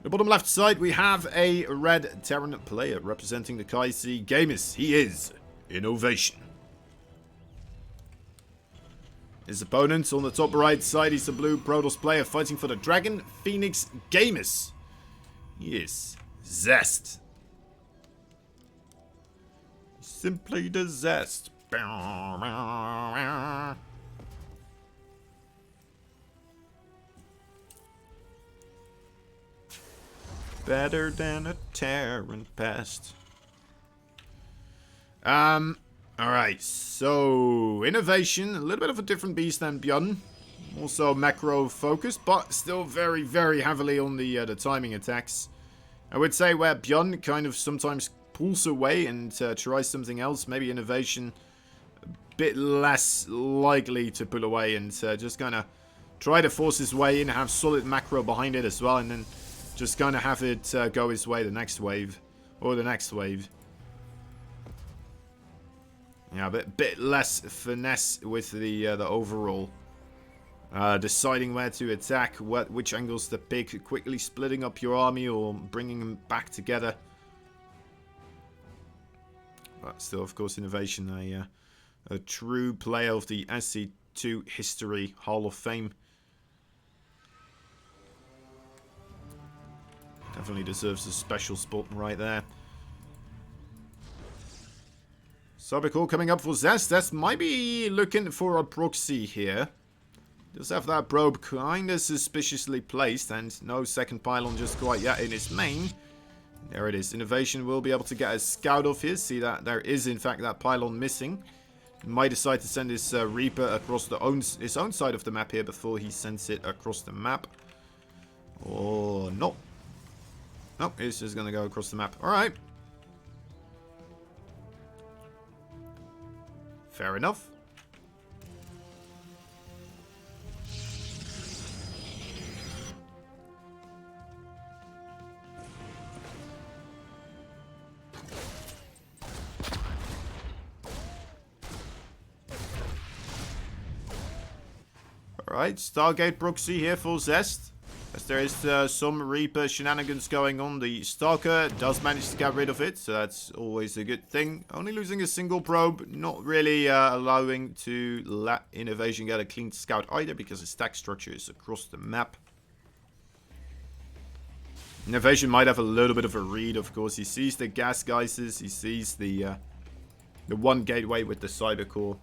The bottom left side, we have a red Terran player representing the Kaisi Gamers. He is Innovation. His opponent on the top right side, he's a blue Protoss player fighting for the Dragon Phoenix Gamers. He is ZEST. Simply the ZEST. Better than a Terran pest. Alright, so Innovation, a little bit of a different beast than Bjorn. Also macro focused, but still very, very heavily on the timing attacks. I would say where Bjorn kind of sometimes pulls away and tries something else, maybe Innovation a bit less likely to pull away and just kind of try to force his way in, have solid macro behind it as well, and then just kind of have it go his way the next wave, or the next wave. Yeah, a bit less finesse with the overall. Deciding where to attack, which angles to pick, quickly splitting up your army or bringing them back together. But still, of course, Innovation, a true player of the SC2 history Hall of Fame. Definitely deserves a special spot right there. Cybercore coming up for ZEST. ZEST might be looking for a proxy here. Does have that probe kind of suspiciously placed, and no second pylon just quite yet in its main. There it is. Innovation will be able to get a scout off here. See that there is in fact that pylon missing. He might decide to send his Reaper across his own side of the map here before he sends it across the map. Or not. Nope, it's just going to go across the map. Alright. Fair enough. Alright, Stargate proxy here for ZEST. As there is some Reaper shenanigans going on, the Stalker does manage to get rid of it, so that's always a good thing. Only losing a single probe, not really allowing to let Innovation get a clean scout either, because the stack structure is across the map. Innovation might have a little bit of a read, of course. He sees the gas geysers, he sees the one gateway with the Cybercore.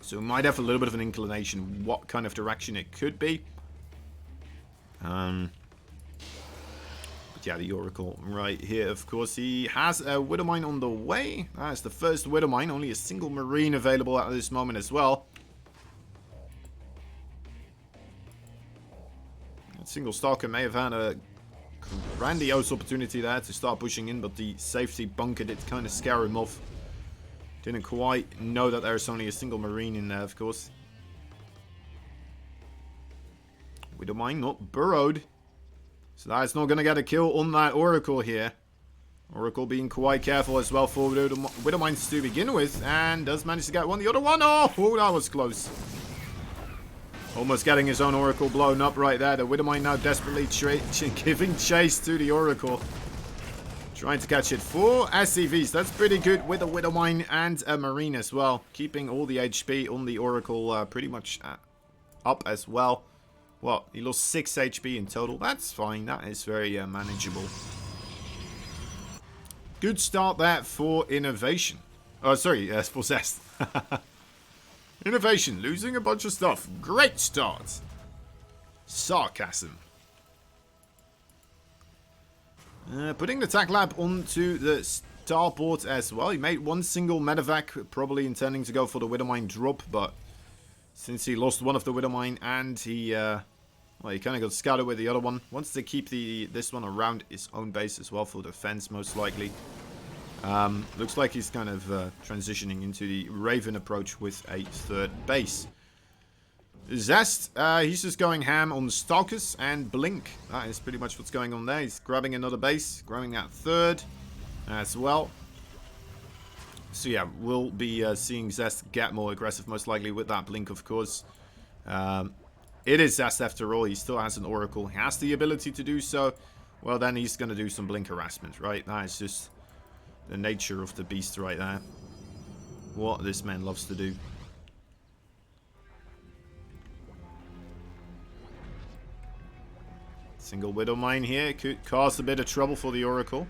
So might have a little bit of an inclination what kind of direction it could be. But yeah, the Oracle right here, of course. He has a Widowmine on the way. That's the first Widowmine. Only a single Marine available at this moment as well. That single Stalker may have had a grandiose opportunity there to start pushing in, but the safety bunker did kind of scare him off. Didn't quite know that there's only a single Marine in there, of course. Widowmine not burrowed. So that's not going to get a kill on that Oracle here. Oracle being quite careful as well for Widowmines to begin with. And does manage to get one. The other one, oh, that was close. Almost getting his own Oracle blown up right there. The Widowmine now desperately giving chase to the Oracle. Trying to catch it. 4 SCVs. That's pretty good with a Widowmine and a Marine as well. Keeping all the HP on the Oracle pretty much up as well. Well, he lost 6 HP in total. That's fine. That is very manageable. Good start there for Innovation. Oh, sorry, for ZEST. Innovation, losing a bunch of stuff. Great start. Sarcasm. Putting the TAC Lab onto the starport as well. He made one single medevac, probably intending to go for the Widowmine drop, but since he lost one of the Widowmine and he, well, he kind of got scouted with the other one. Wants to keep this one around his own base as well for defense, most likely. Looks like he's kind of transitioning into the Raven approach with a third base. ZEST, he's just going ham on Stalkers and Blink. That is pretty much what's going on there. He's grabbing another base, grabbing that third as well. So yeah, we'll be seeing ZEST get more aggressive, most likely with that Blink, of course. It is ZEST after all. He still has an Oracle. He has the ability to do so. well, then he's going to do some blink harassment, right? That is just the nature of the beast right there. What this man loves to do. Single Widow Mine here could cause a bit of trouble for the Oracle.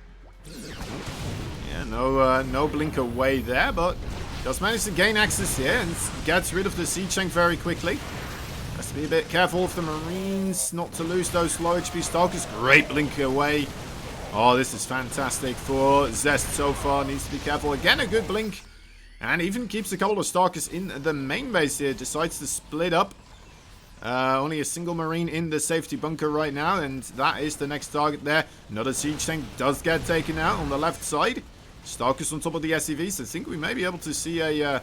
Yeah, no blink away there, but does manage to gain access here and gets rid of the siege tank very quickly. Has to be a bit careful of the Marines not to lose those low HP Stalkers. Great blink away. Oh, this is fantastic for ZEST so far. Needs to be careful. Again, a good blink. And even keeps a couple of Stalkers in the main base here. Decides to split up. Only a single Marine in the safety bunker right now. And that is the next target there. Another siege tank does get taken out on the left side. Stalkers on top of the SCVs. I think we may be able to see a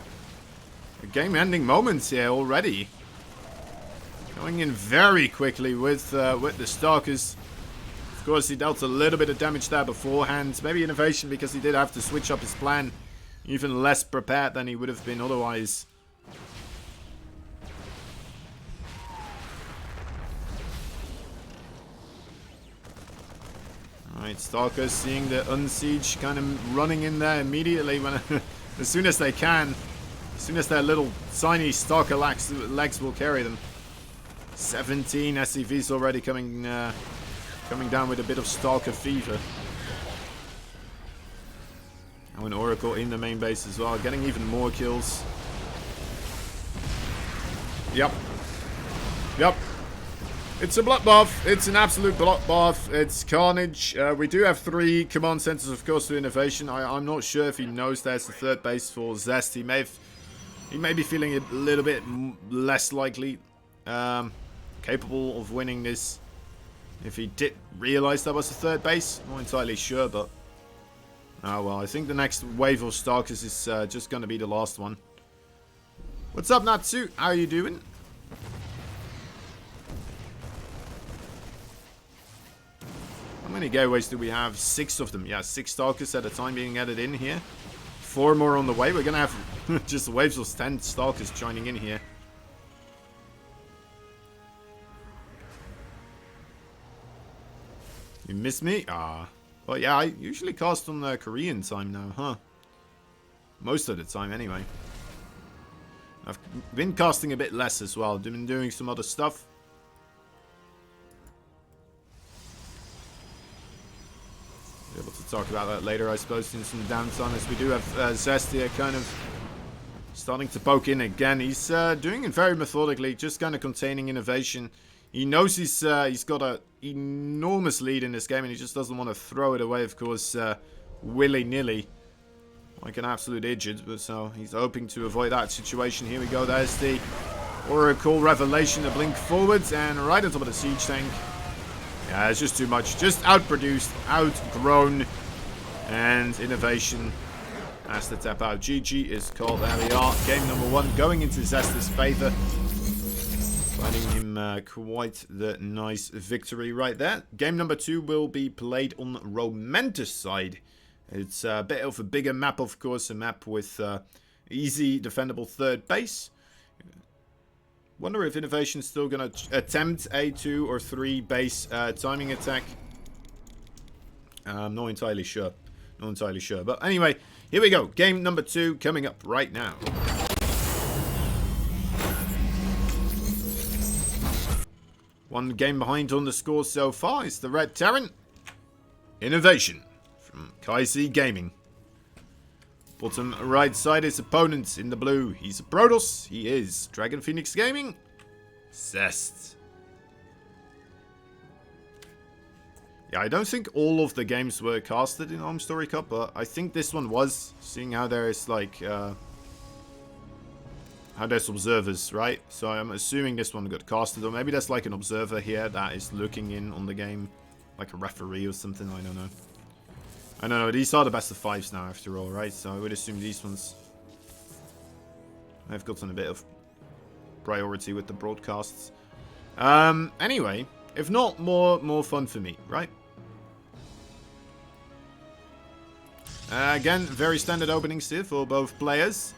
game-ending moment here already. Going in very quickly with the Stalkers. Of course, he dealt a little bit of damage there beforehand. Maybe innovation because he did have to switch up his plan. Even less prepared than he would have been otherwise. Alright, Stalkers seeing the Unsiege kind of running in there immediately when as soon as they can. As soon as their little tiny Stalker legs will carry them. 17 SCVs already coming down with a bit of Stalker fever. Now an Oracle in the main base as well, getting even more kills. Yep. It's a bloodbath. It's an absolute bloodbath. It's carnage. We do have 3 command centers, of course, to innovation. I'm not sure if he knows there's the third base for ZEST. He may be feeling a little bit less likely capable of winning this. If he did realize that was the third base, not entirely sure, but oh well. I think the next wave of Stalkers is just going to be the last one. What's up, Natsu? How are you doing? How many gateways do we have? 6 of them. Yeah, 6 Stalkers at a time being added in here. 4 more on the way. We're going to have just waves of 10 Stalkers joining in here. You miss me? Ah. Well, yeah, I usually cast on the Korean time now, huh? Most of the time, anyway. I've been casting a bit less as well. I've been doing some other stuff. Be able to talk about that later, I suppose, in some downtime, as we do have ZEST here kind of starting to poke in again. He's doing it very methodically, just kind of containing innovation. He knows he's got an enormous lead in this game, and he just doesn't want to throw it away, of course, willy-nilly. Like an absolute idiot, but so he's hoping to avoid that situation. Here we go, there's the Oracle Revelation, a blink forwards, and right on top of the siege tank. Yeah, it's just too much. Just outproduced, outgrown, and innovation has to tap out. GG is called. There we are. Game number 1 going into ZEST's favor. Finding him quite the nice victory right there. Game number 2 will be played on Ro16 side. It's a bit of a bigger map, of course. A map with easy defendable third base. Wonder if Innovation's still going to attempt a 2 or 3 base timing attack. I'm not entirely sure. Not entirely sure. But anyway, here we go. Game number 2 coming up right now. One game behind on the score so far is the Red Terran. Innovation from Kaisi Gaming. Bottom right side is opponents in the blue. He's a Protoss. He is Dragon Phoenix Gaming. ZEST. Yeah, I don't think all of the games were casted in Home Story Cup, but I think this one was. Seeing how there is like how there's observers, right? So I'm assuming this one got casted, or maybe there's like an observer here that is looking in on the game, like a referee or something. I don't know. I don't know, these are the best of 5s now after all, right? So I would assume these ones have gotten a bit of priority with the broadcasts. Anyway, if not, more fun for me, right? Again, very standard openings here for both players.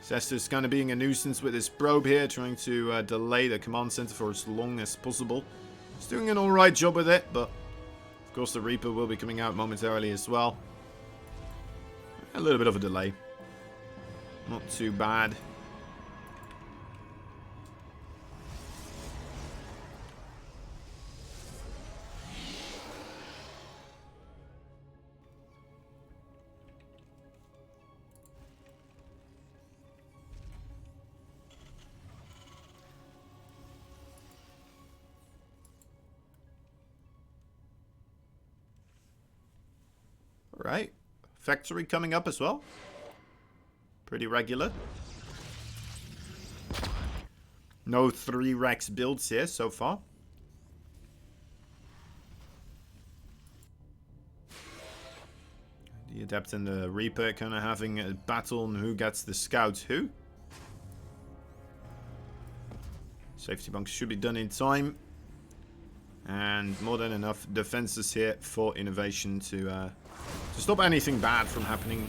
ZEST kind of being a nuisance with his probe here, trying to delay the command center for as long as possible. He's doing an alright job with it, but of course the Reaper will be coming out momentarily as well. A little bit of a delay. Not too bad. Alright. Factory coming up as well. Pretty regular. No 3 Rex builds here so far. The Adept and the Reaper kind of having a battle on who gets the scouts who. Safety bunks should be done in time. And more than enough defenses here for innovation to stop anything bad from happening.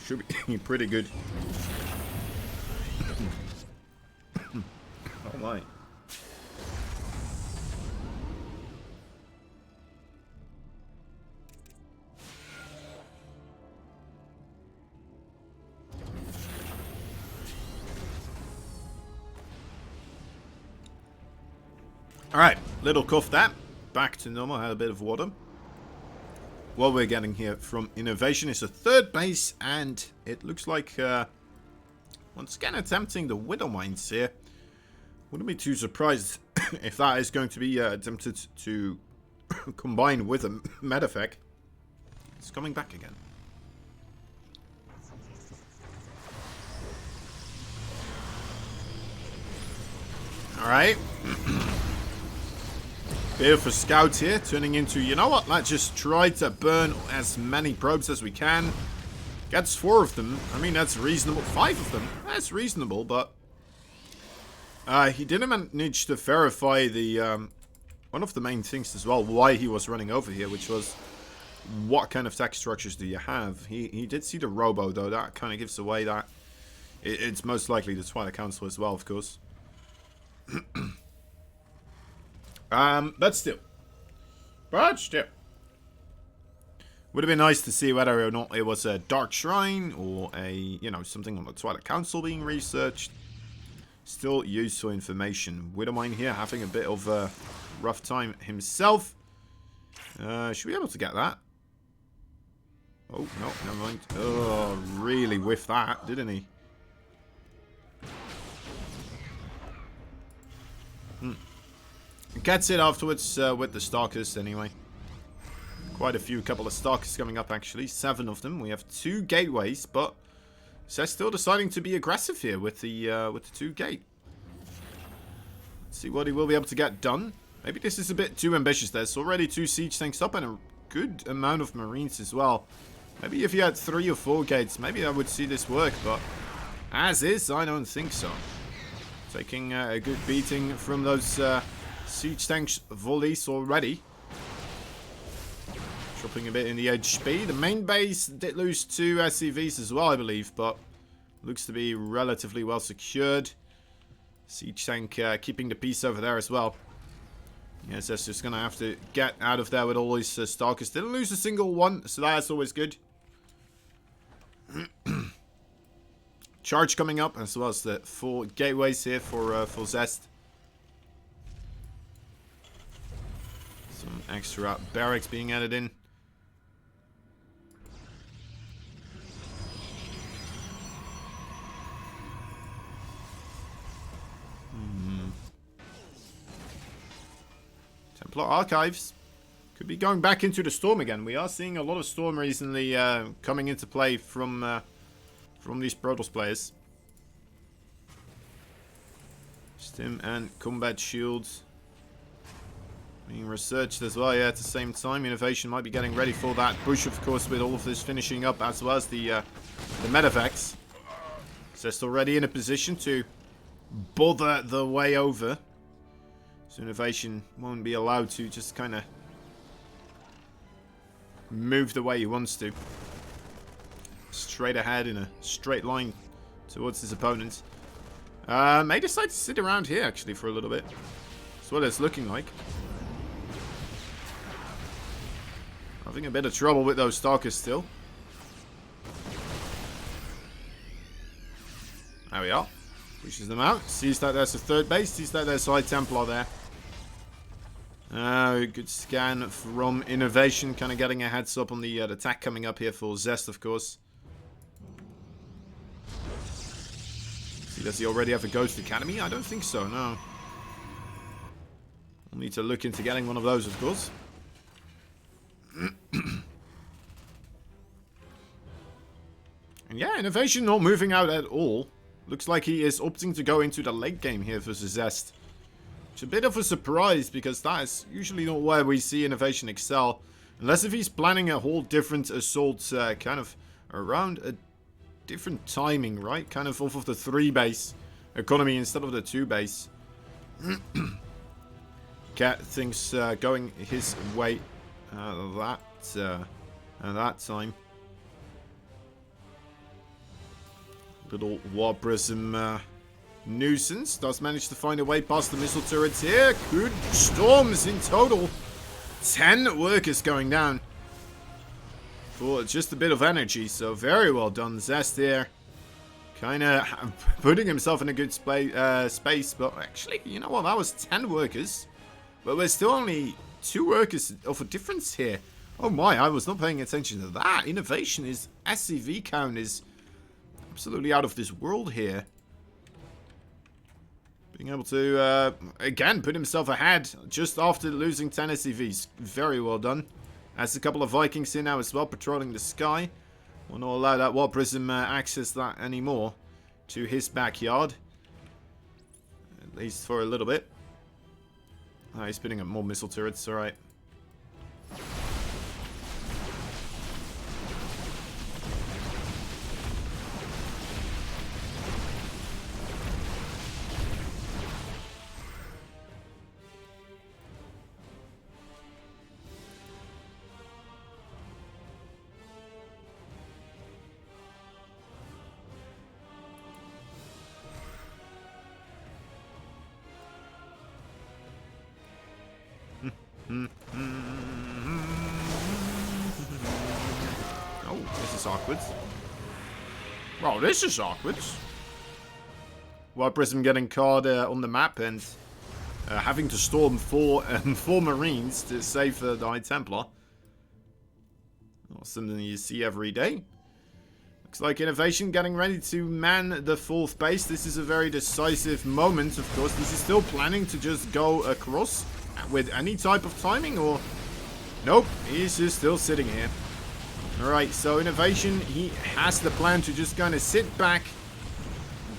Should be pretty good. Oh my. Alright, little cough that. Back to normal, had a bit of water. What we're getting here from innovation is a 3rd base, and it looks like once again attempting the Widow Mines here. Wouldn't be too surprised if that is going to be attempted to combine with a medevac. It's coming back again. Alright. Bit of a scout here, turning into, you know what, let's just try to burn as many probes as we can. Gets 4 of them. I mean, that's reasonable. 5 of them. That's reasonable, but he didn't manage to verify the one of the main things as well, why he was running over here, which was what kind of tech structures do you have. He did see the robo, though. That kind of gives away that it's most likely the Twilight Council as well, of course. But still. Would have been nice to see whether or not it was a Dark Shrine or a, you know, something on the Twilight Council being researched. Still useful information. Widowmine here having a bit of a rough time himself. Should we be able to get that? Oh, no, never mind. Oh, really whiffed that, didn't he? Gets it afterwards with the Stalkers anyway. Quite a few, couple of Stalkers coming up actually. 7 of them. We have 2 gateways, but they're still deciding to be aggressive here with the 2 gate. Let's see what he will be able to get done. Maybe this is a bit too ambitious. There's already 2 siege tanks up and a good amount of marines as well. Maybe if you had 3 or 4 gates, maybe I would see this work, but as is, I don't think so. Taking a good beating from those siege tanks volleys already. Dropping a bit in the HP. The main base did lose 2 SCVs as well, I believe, but looks to be relatively well secured. Siege tank keeping the peace over there as well. Yes, that's just going to have to get out of there with all these Stalkers. Didn't lose a single one, so that's always good. Charge coming up, as well as the 4 gateways here for ZEST. Some extra barracks being added in. Templar Archives. Could be going back into the Storm again. We are seeing a lot of Storm recently coming into play from these Protoss players. Stim and combat shields being researched as well, yeah, at the same time. Innovation might be getting ready for that push, of course, with all of this finishing up, as well as the medevacs. Just already in a position to bother the way over. So Innovation won't be allowed to just kind of move the way he wants to. straight ahead in a straight line towards his opponent. May decide to sit around here actually for a little bit. That's what it's looking like. Having a bit of trouble with those stalkers still. There we are. Pushes them out. Sees that there's a third base. Sees that there's High Templar there. Good scan from Innovation. Kind of getting a heads up on the attack coming up here for ZEST, of course. See, does he already have a Ghost Academy? I don't think so, no. We'll need to look into getting one of those, of course. And yeah, Innovation not moving out at all. Looks like he is opting to go into the late game here versus ZEST. Which is a bit of a surprise, because that is usually not where we see Innovation excel. Unless if he's planning a whole different assault kind of around a different timing, right? Kind of off of the 3-base economy instead of the 2-base. Get things going his way at that time. Little War Prism nuisance does manage to find a way past the missile turrets here. Good storms in total. 10 workers going down for just a bit of energy. So very well done, ZEST here. Kind of putting himself in a good space. But actually, you know what? That was 10 workers. But we're still only 2 workers of a difference here. Oh my, I was not paying attention to that. Innovation is SCV count is absolutely out of this world here. Being able to, again, put himself ahead just after losing 10 SCVs. Very well done. Has a couple of Vikings here now as well, patrolling the sky. Will not allow that War Prism access that anymore to his backyard. At least for a little bit. Oh, he's putting up more missile turrets, alright. Oh, this is awkward. Well, this is awkward. War Prism getting caught on the map and having to storm four Marines to save the High Templar. Not something you see every day. Looks like Innovation getting ready to man the 4th base. This is a very decisive moment, of course. This is still planning to just go across with any type of timing, or... Nope, he's just still sitting here. Alright, so Innovation, he has the plan to just kind of sit back,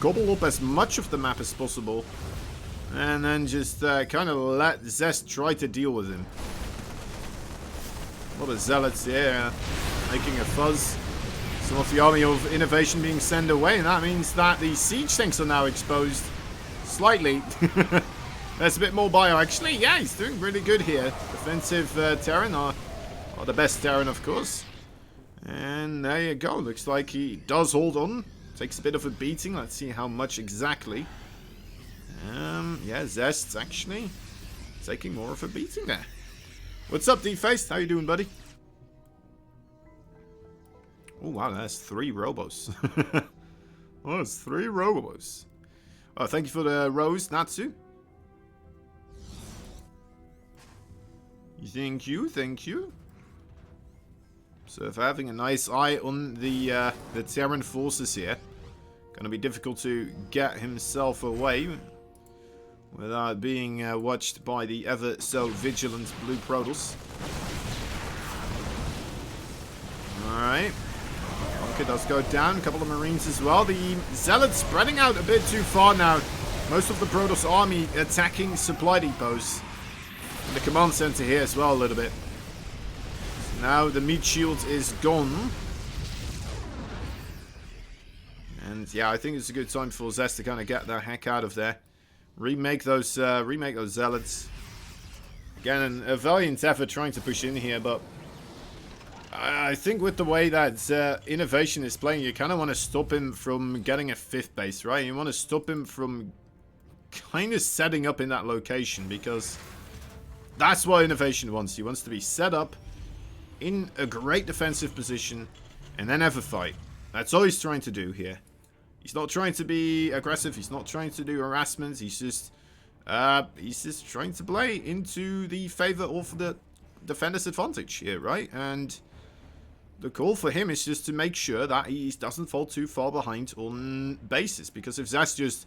gobble up as much of the map as possible, and then just kind of let ZEST try to deal with him. A lot of zealots here making a fuzz. Some of the army of Innovation being sent away, and that means that the siege tanks are now exposed slightly. There's a bit more bio, actually. Yeah, he's doing really good here. Defensive Terran are the best Terran, of course. And there you go. Looks like he does hold on. Takes a bit of a beating. Let's see how much exactly. Yeah, ZEST's actually taking more of a beating there. What's up, D-Faced? How you doing, buddy? Oh, wow, that's 3 robos. Oh, it's 3 robos. Oh, thank you for the rose, Natsu. Thank you, thank you. So, for having a nice eye on the Terran forces here. Gonna be difficult to get himself away without being watched by the ever so vigilant Blue Protoss. Alright. Okay, does go down. A couple of Marines as well. The Zealots spreading out a bit too far now. Most of the Protoss army attacking supply depots. And the command center here as well a little bit. So now the meat shield is gone. And yeah, I think it's a good time for ZEST to kind of get the heck out of there. Remake those Zealots. Again, a valiant effort trying to push in here, but I think with the way that Innovation is playing, you kind of want to stop him from getting a 5th base, right? You want to stop him from kind of setting up in that location, because that's what Innovation wants. He wants to be set up in a great defensive position and then have a fight. That's all he's trying to do here. He's not trying to be aggressive. He's not trying to do harassment. He's just trying to play into the favor of the defender's advantage here, right? And the call for him is just to make sure that he doesn't fall too far behind on bases. Because if ZEST just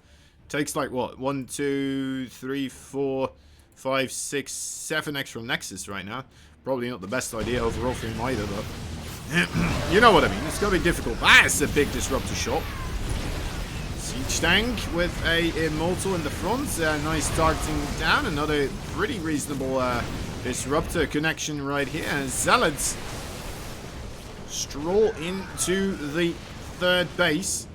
takes like, what, 1, 2, 3, 4, 5, 6, 7 extra Nexus right now, probably not the best idea overall for him either, but you know what I mean. It's going to be difficult. That's a big disruptor shot. Siege tank with a Immortal in the front. Nice targeting down. Another pretty reasonable disruptor connection right here. And Zealots stroll into the 3rd base.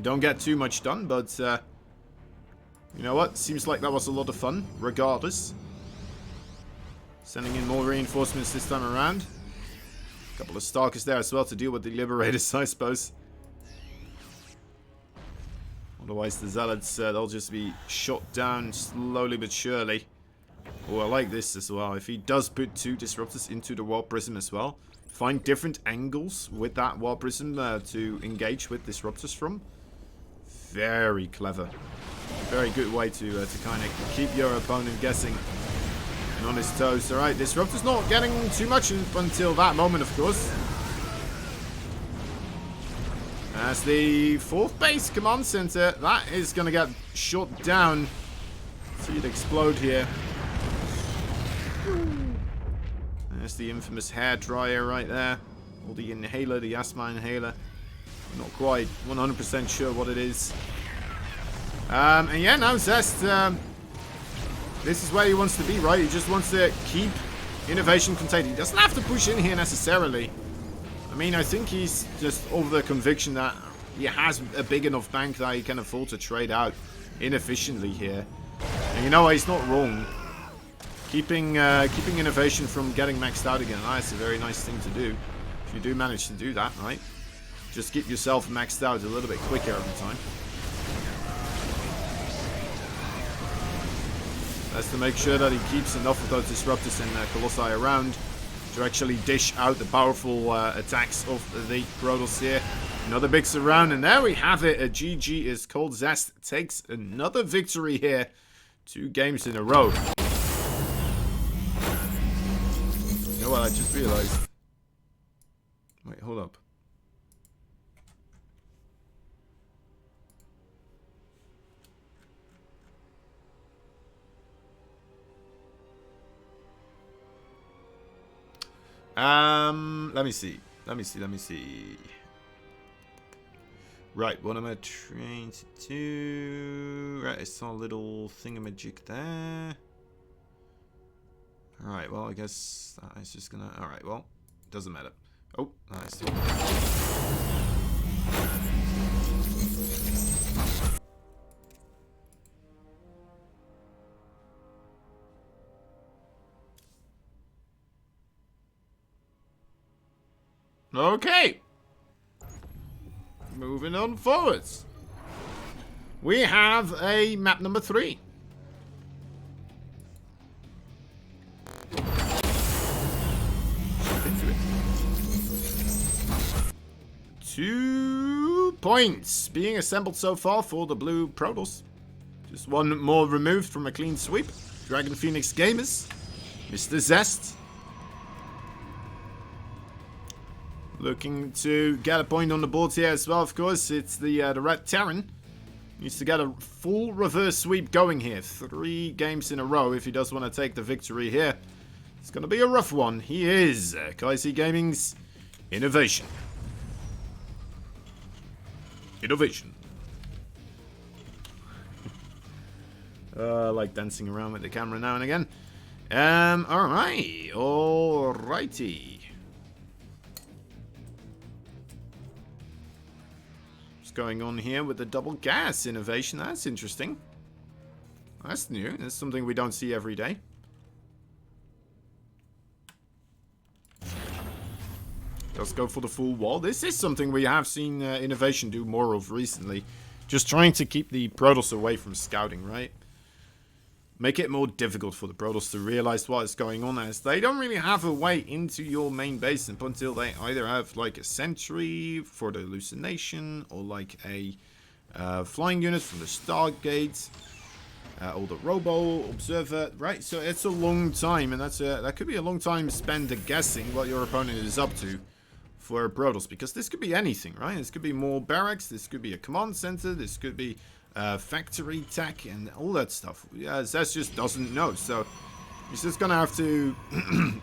Don't get too much done, but you know what? Seems like that was a lot of fun, regardless. Sending in more reinforcements this time around. A couple of Stalkers there as well to deal with the Liberators, I suppose. Otherwise, the Zealots, they'll just be shot down slowly but surely. Oh, I like this as well. If he does put 2 Disruptors into the Warp Prism as well, find different angles with that Warp Prism to engage with Disruptors from. Very clever. Very good way to kind of keep your opponent guessing and on his toes. Alright, Disruptor's not getting too much until that moment, of course. As the 4th base command center, that is going to get shot down. See it explode here. There's the infamous hair dryer right there. Or the inhaler, the asthma inhaler. Not quite 100% sure what it is. And yeah, now ZEST, this is where he wants to be, right? He just wants to keep Innovation contained. He doesn't have to push in here necessarily. I mean, I think he's just of the conviction that he has a big enough bank that he can afford to trade out inefficiently here. And you know, he's not wrong. Keeping Innovation from getting maxed out again, that's a very nice thing to do. If you do manage to do that, right? Just get yourself maxed out a little bit quicker every time. That's to make sure that he keeps enough of those Disruptors and Colossi around to actually dish out the powerful attacks of the Protoss here. Another big surround, and there we have it. A GG is called. ZEST takes another victory here. 2 games in a row. You know what, I just realized. Wait, hold up. Let me see. Right, what am I trying to do? Right, I saw a little thingamajig there. Alright, well, I guess that is just gonna... Alright, well, doesn't matter. Oh, nice. Okay. Moving on forwards. We have a map number 3. Jump into it. 2 points being assembled so far for the blue Protoss. Just 1 more removed from a clean sweep. Dragon Phoenix Gamers. Mr. ZEST. Looking to get a point on the board here as well, of course. It's the Red Terran. Needs to get a full reverse sweep going here. 3 games in a row if he does want to take the victory here. It's going to be a rough one. He is Kaisi Gaming's Innovation. Innovation. I like dancing around with the camera now and again. Alright. Alrighty. Going on here with the double gas innovation. That's interesting. That's new. That's something we don't see every day. Does go for the full wall. This is something we have seen Innovation do more of recently. Just trying to keep the Protoss away from scouting, right? Make it more difficult for the Protoss to realize what is going on, as they don't really have a way into your main base until they either have like a sentry for the hallucination or like a flying unit from the Stargate or the Robo Observer, right? So it's a long time, and that could be a long time spent guessing what your opponent is up to for Protoss, because this could be anything, right? This could be more barracks, this could be a command center, this could be factory tech and all that stuff. Yeah, ZEST just doesn't know, so he's just gonna have to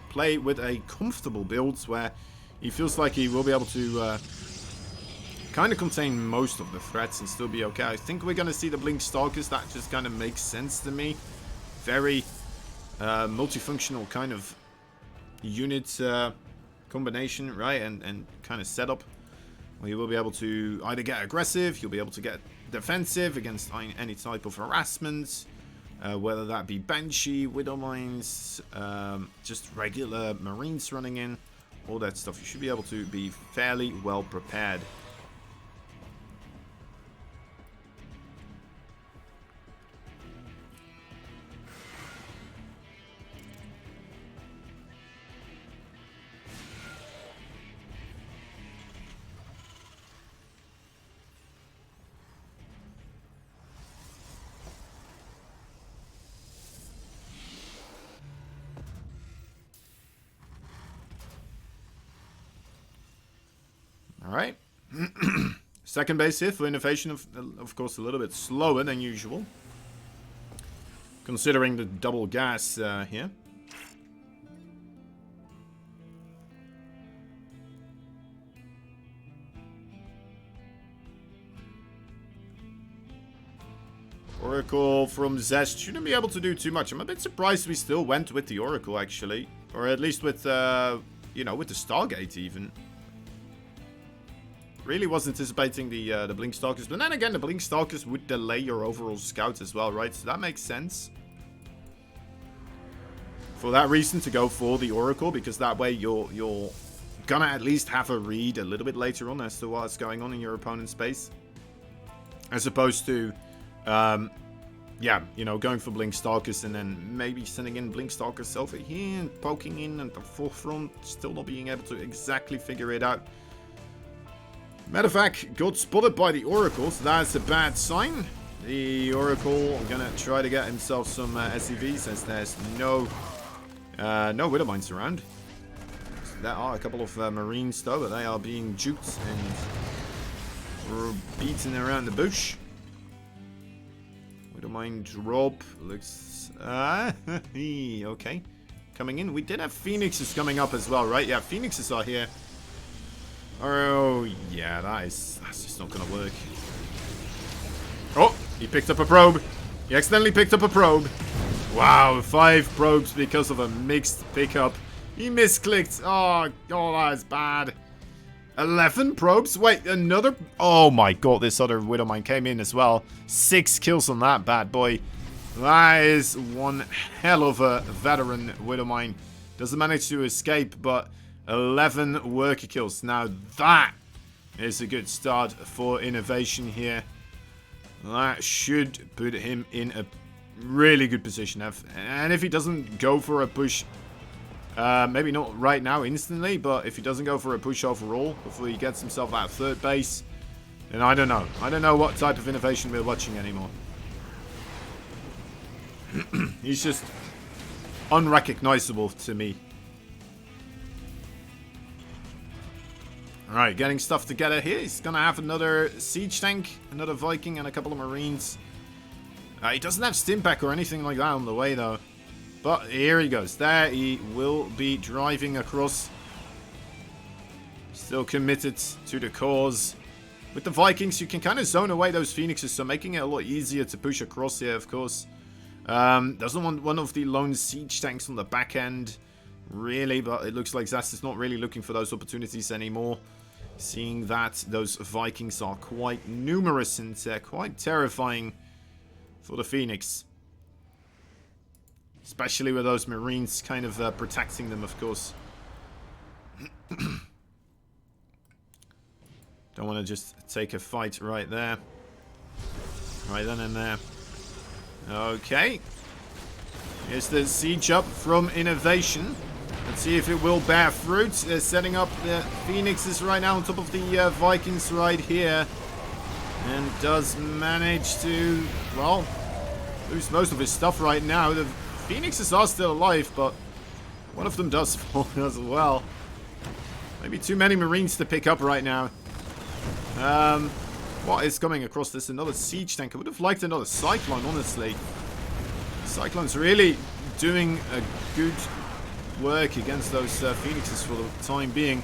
play with a comfortable build where he feels like he will be able to kind of contain most of the threats and still be okay. I think we're gonna see the Blink Stalkers. That just kind of makes sense to me. Very multifunctional kind of unit combination, right? And kind of setup where you will be able to either get aggressive, you'll be able to get defensive against any type of harassment, whether that be Banshee, Widow Mines, just regular Marines running in, all that stuff. You should be able to be fairly well prepared. Alright. Second base here for Innovation, of course, a little bit slower than usual, considering the double gas here. Oracle from ZEST shouldn't be able to do too much. I'm a bit surprised we still went with the Oracle, actually. Or at least with, you know, with the Stargate, even. Really was anticipating the Blink Stalkers. But then again, the Blink Stalkers would delay your overall scout as well, right? So that makes sense. For that reason, to go for the Oracle, because that way you're gonna at least have a read a little bit later on as to what's going on in your opponent's base. As opposed to, yeah, you know, going for Blink Stalkers and then maybe sending in Blink Stalkers over here and poking in at the forefront, still not being able to exactly figure it out. Matter of fact, got spotted by the Oracle, so that's a bad sign. The Oracle gonna try to get himself some SCVs, as there's no Widow Mines around. So there are a couple of Marines though, but they are being juked and beaten around the bush. Widow Mine drop looks okay. Coming in. We did have Phoenixes coming up as well, right? Yeah, Phoenixes are here. Oh, yeah, that's just not going to work. Oh, he picked up a probe. He accidentally picked up a probe. Wow, 5 probes because of a mixed pickup. He misclicked. Oh, that is bad. 11 probes? Wait, another? Oh my god, this other Widow Mine came in as well. 6 kills on that bad boy. That is one hell of a veteran Widow Mine. Doesn't manage to escape, but 11 worker kills. Now that is a good start for Innovation here. That should put him in a really good position. And if he doesn't go for a push, maybe not right now instantly, but if he doesn't go for a push overall before he gets himself that third base, then I don't know. I don't know what type of Innovation we're watching anymore. He's just unrecognizable to me. Alright, getting stuff together here. He's going to have another siege tank, another Viking, and a couple of Marines. He doesn't have Stimpack or anything like that on the way, though. But here he goes. There he will be driving across. Still committed to the cause. With the Vikings, you can kind of zone away those Phoenixes, so making it a lot easier to push across here, of course. Doesn't want one of the lone siege tanks on the back end, really, but it looks like ZEST is not really looking for those opportunities anymore. Seeing that those Vikings are quite numerous and quite terrifying for the Phoenix. Especially with those Marines kind of protecting them, of course. Don't want to just take a fight right there. Right then and there. Okay. Here's the siege up from Innovation. Let's see if it will bear fruit. They're setting up the Phoenixes right now on top of the Vikings right here. And does manage to, well, lose most of his stuff right now. The Phoenixes are still alive, but one of them does fall as well. Maybe too many Marines to pick up right now. What is coming across this? Another siege tank. I would have liked another Cyclone, honestly. Cyclone's really doing a good work against those Phoenixes for the time being.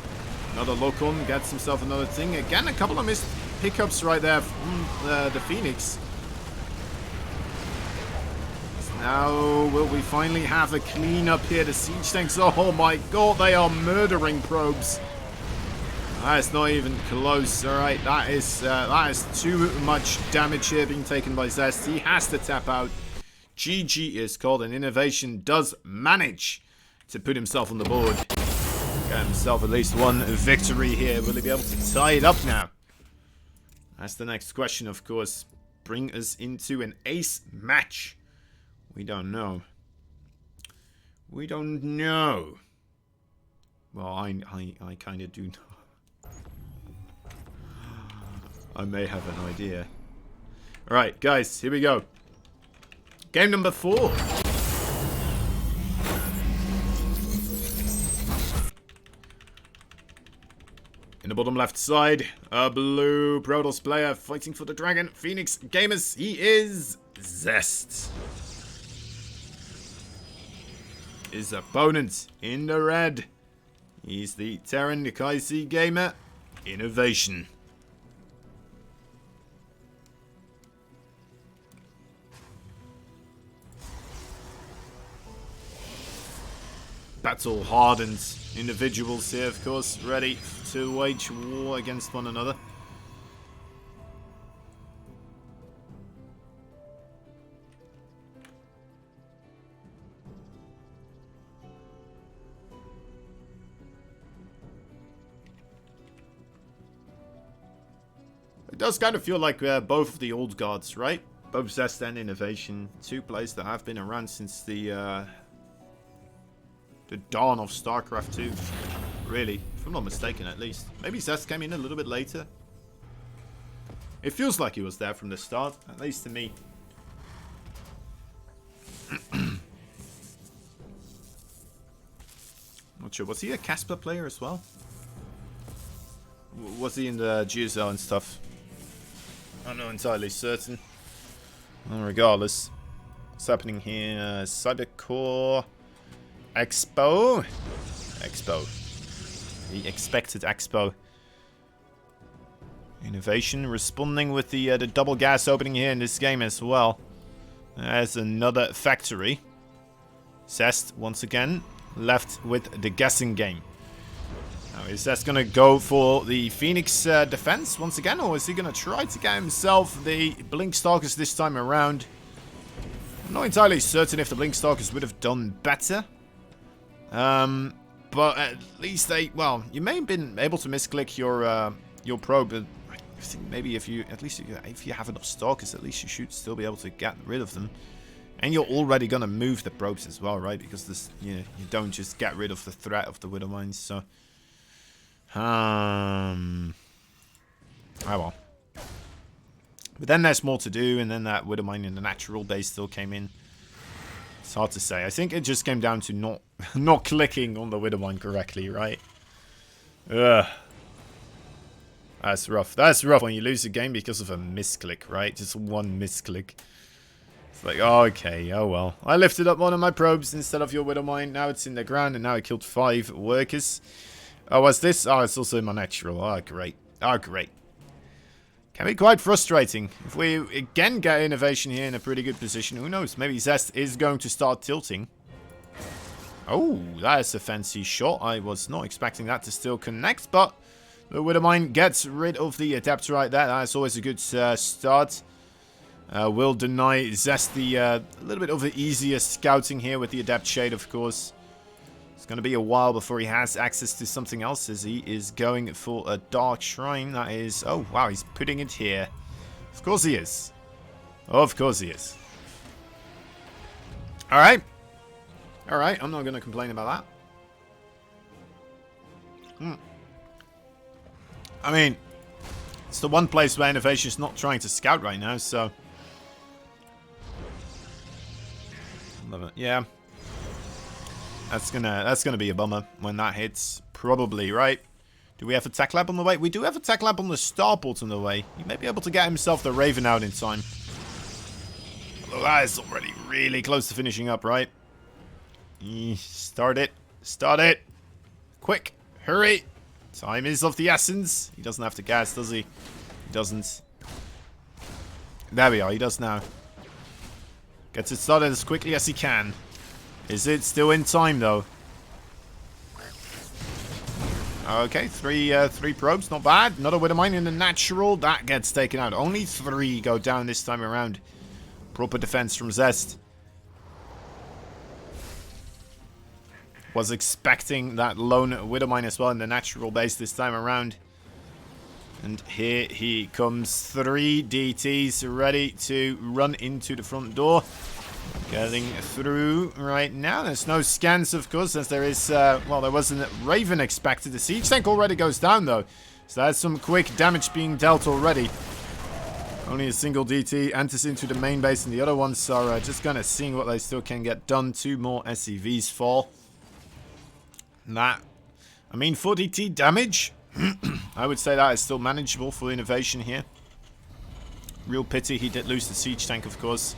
Another lock-on, gets himself another thing. Again, a couple of missed pickups right there from the Phoenix. Now, will we finally have a clean-up here? The siege tanks, oh my god, they are murdering probes. That's not even close. Alright, that is too much damage here being taken by ZEST. He has to tap out. GG is called, and Innovation does manage to put himself on the board. Get himself at least one victory here. Will he be able to tie it up now? That's the next question, of course. Bring us into an ace match. We don't know. We don't know. Well, I kind of do know. I may have an idea. Alright, guys, here we go. Game number 4. In the bottom left side, a blue Protoss player fighting for the Dragon. Phoenix Gamers, he is ZEST. His opponent in the red, he's the Terran Kaisi Gamer, Innovation. Battle-hardened individuals here, of course, ready to wage war against one another. It does kind of feel like both of the old gods, right? Both ZEST and Innovation, two players that have been around since the dawn of StarCraft 2, really, if I'm not mistaken at least. Maybe ZEST came in a little bit later. It feels like he was there from the start, at least to me. Not sure, was he a Casper player as well? Was he in the GSL and stuff? I'm not entirely certain. Well, regardless, what's happening here? Cybercore Expo. The expected Expo. Innovation responding with the double gas opening here in this game as well. There's another factory. ZEST once again left with the guessing game. Now, is ZEST going to go for the Phoenix defense once again, or is he going to try to get himself the Blink Stalkers this time around? I'm not entirely certain if the Blink Stalkers would have done better. But at least they, well, you may have been able to misclick your probe, but I think maybe if you have enough Stalkers, at least you should still be able to get rid of them. And you're already gonna move the probes as well, right? Because this, you don't just get rid of the threat of the Widow Mines. So, oh well. But then there's more to do, and then that Widow Mine in the natural base still came in. It's hard to say. I think it just came down to not clicking on the Widow Mine correctly, right? Ugh. That's rough. That's rough when you lose a game because of a misclick, right? Just one misclick. It's like, oh, okay, oh well. I lifted up one of my probes instead of your Widow Mine. Now it's in the ground, and now I killed 5 workers. Oh, what's this? Oh, it's also in my natural. Oh, great. Oh, great. Can be quite frustrating. If we again get Innovation here in a pretty good position, who knows? Maybe ZEST is going to start tilting. Oh, that is a fancy shot. I was not expecting that to still connect, but the Widow Mine gets rid of the Adept right there. That's always a good start. Will deny ZEST the little bit of the easier scouting here with the Adept Shade, of course. It's going to be a while before he has access to something else, as he is going for a Dark Shrine. That is... Oh, wow, he's putting it here. Of course he is. Of course he is. Alright. Alright, I'm not going to complain about that. I mean, it's the one place where Innovation is not trying to scout right now, so... Yeah. That's gonna be a bummer when that hits. Probably, right? Do we have a tech lab on the way? We do have a tech lab on the starport on the way. He may be able to get himself the Raven out in time. Although that is already really close to finishing up, right? Start it. Start it. Quick. Hurry. Time is of the essence. He doesn't have to gas, does he? He doesn't. There we are. He does now. Gets it started as quickly as he can. Is it still in time, though? Okay, three probes. Not bad. Another Widowmine in the natural. That gets taken out. Only 3 go down this time around. Proper defense from ZEST. Was expecting that lone Widowmine as well in the natural base this time around. And here he comes. 3 DTs ready to run into the front door. Getting through right now. There's no scans, of course, as there is, well, there wasn't a Raven expected. The siege tank already goes down, though. So that's some quick damage being dealt already. Only a single DT enters into the main base, and the other ones are just kind of seeing what they still can get done. 2 more SCVs fall. That, I mean, 4 DT damage. I would say that is still manageable for Innovation here. Real pity he did lose the siege tank, of course.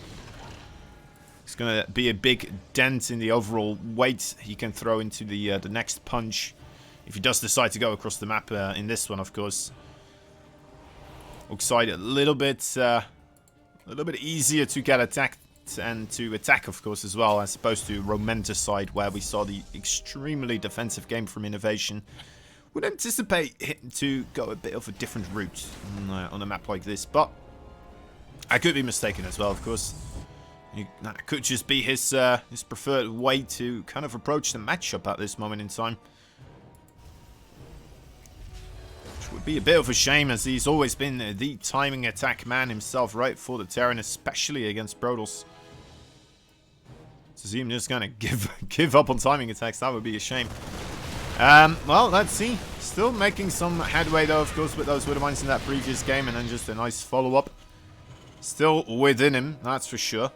It's going to be a big dent in the overall weight he can throw into the next punch. If he does decide to go across the map in this one, of course. Oxide a little bit easier to get attacked and to attack, of course, as well, as opposed to Romanticide, where we saw the extremely defensive game from Innovation. Would anticipate him to go a bit of a different route on a map like this, but I could be mistaken as well, of course. That could just be his preferred way to kind of approach the matchup at this moment in time. Which would be a bit of a shame, as he's always been the timing attack man himself, right, for the Terran, especially against Brodels. To see him just kind of give up on timing attacks, that would be a shame. Well, let's see. Still making some headway, though, of course, with those Widowmines in that previous game, and then just a nice follow-up. Still within him, that's for sure.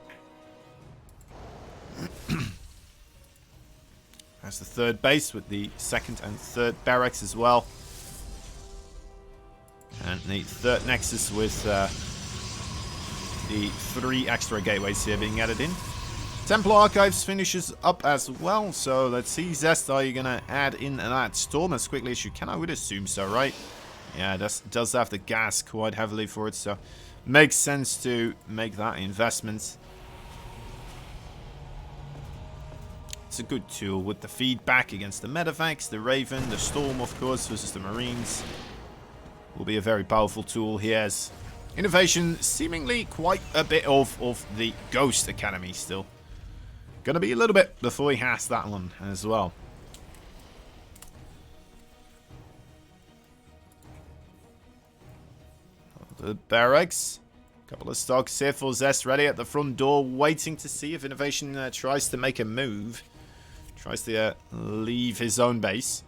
That's the 3rd base with the 2nd and 3rd barracks as well. And the 3rd nexus with the 3 extra gateways here being added in. Templar Archives finishes up as well, so let's see. ZEST, are you going to add in that storm as quickly as you can? I would assume so, right? Yeah, it does have the gas quite heavily for it, so makes sense to make that investment. It's a good tool with the feedback against the Medivacs, the Raven, the Storm, of course, versus the Marines. Will be a very powerful tool here, as Innovation seemingly quite a bit of the Ghost Academy still. Gonna be a little bit before he has that one as well. The barracks. Couple of stocks here for ZEST ready at the front door, waiting to see if Innovation tries to make a move. Tries to leave his own base.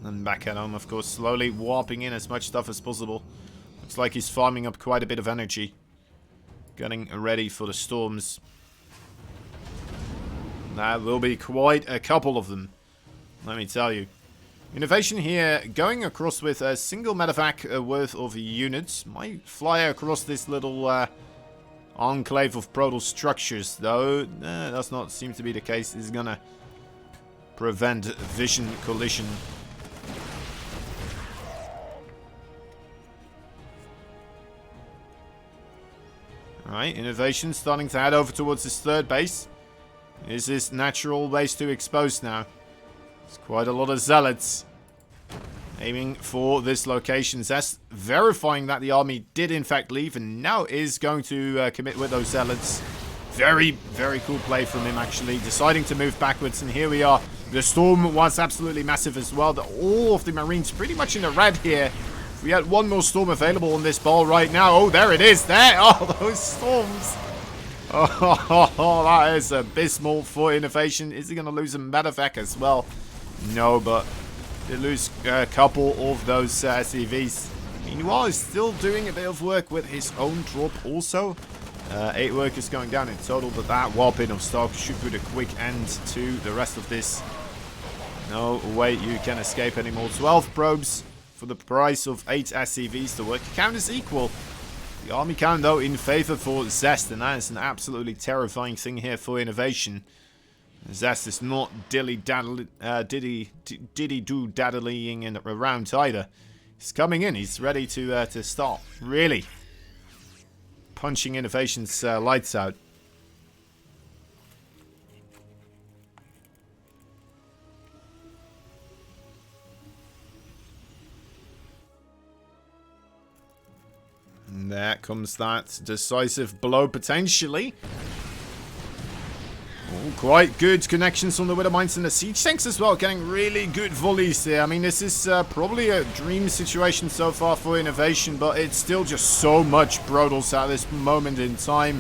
And back at home, of course, slowly warping in as much stuff as possible. Looks like he's farming up quite a bit of energy. Getting ready for the storms. That will be quite a couple of them, let me tell you. Innovation here going across with a single medevac worth of units. Might fly across this little enclave of Brodel structures, though. Does not seem to be the case. This is gonna prevent vision collision. Alright, Innovation starting to head over towards his 3rd base. Is his natural base too exposed now? There's quite a lot of zealots aiming for this location. ZEST verifying that the army did in fact leave, and now is going to commit with those zealots. Very, very cool play from him, actually, deciding to move backwards. And here we are. The storm was absolutely massive as well. All of the Marines pretty much in the red here. If we had one more storm available on this ball right now. Oh, there it is. There. Oh, those storms. Oh, that is abysmal for Innovation. Is he going to lose a medevac as well? No, but they lose a couple of those SCVs. Meanwhile, he's still doing a bit of work with his own drop also. 8 workers going down in total, but that warping of stock should put a quick end to the rest of this. No way you can escape anymore. 12 probes for the price of 8 SCVs. The worker count is equal. The army count, though, in favor for ZEST, and that is an absolutely terrifying thing here for Innovation. ZEST is not diddy-do-daddlying around either. He's coming in. He's ready to start really punching Innovation's lights out. And there comes that decisive blow potentially. Oh, quite good connections on the Widow Mines and the siege tanks as well, getting really good volleys here. I mean, this is probably a dream situation so far for Innovation, but it's still just so much Brodals at this moment in time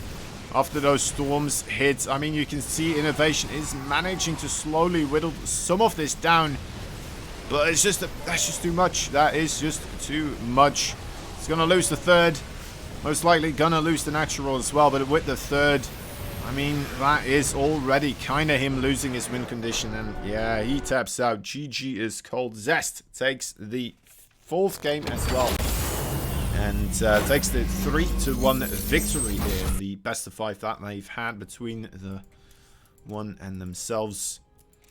after those storms hit. I mean, you can see Innovation is managing to slowly whittle some of this down, but it's just that's just too much. That is just too much. It's gonna lose the third, most likely gonna lose the natural as well, but with the third, I mean, that is already kind of him losing his win condition. And yeah, he taps out. GG is called. ZEST takes the 4th game as well. And takes the 3-1 victory here in the best of 5 that they've had between the one and themselves.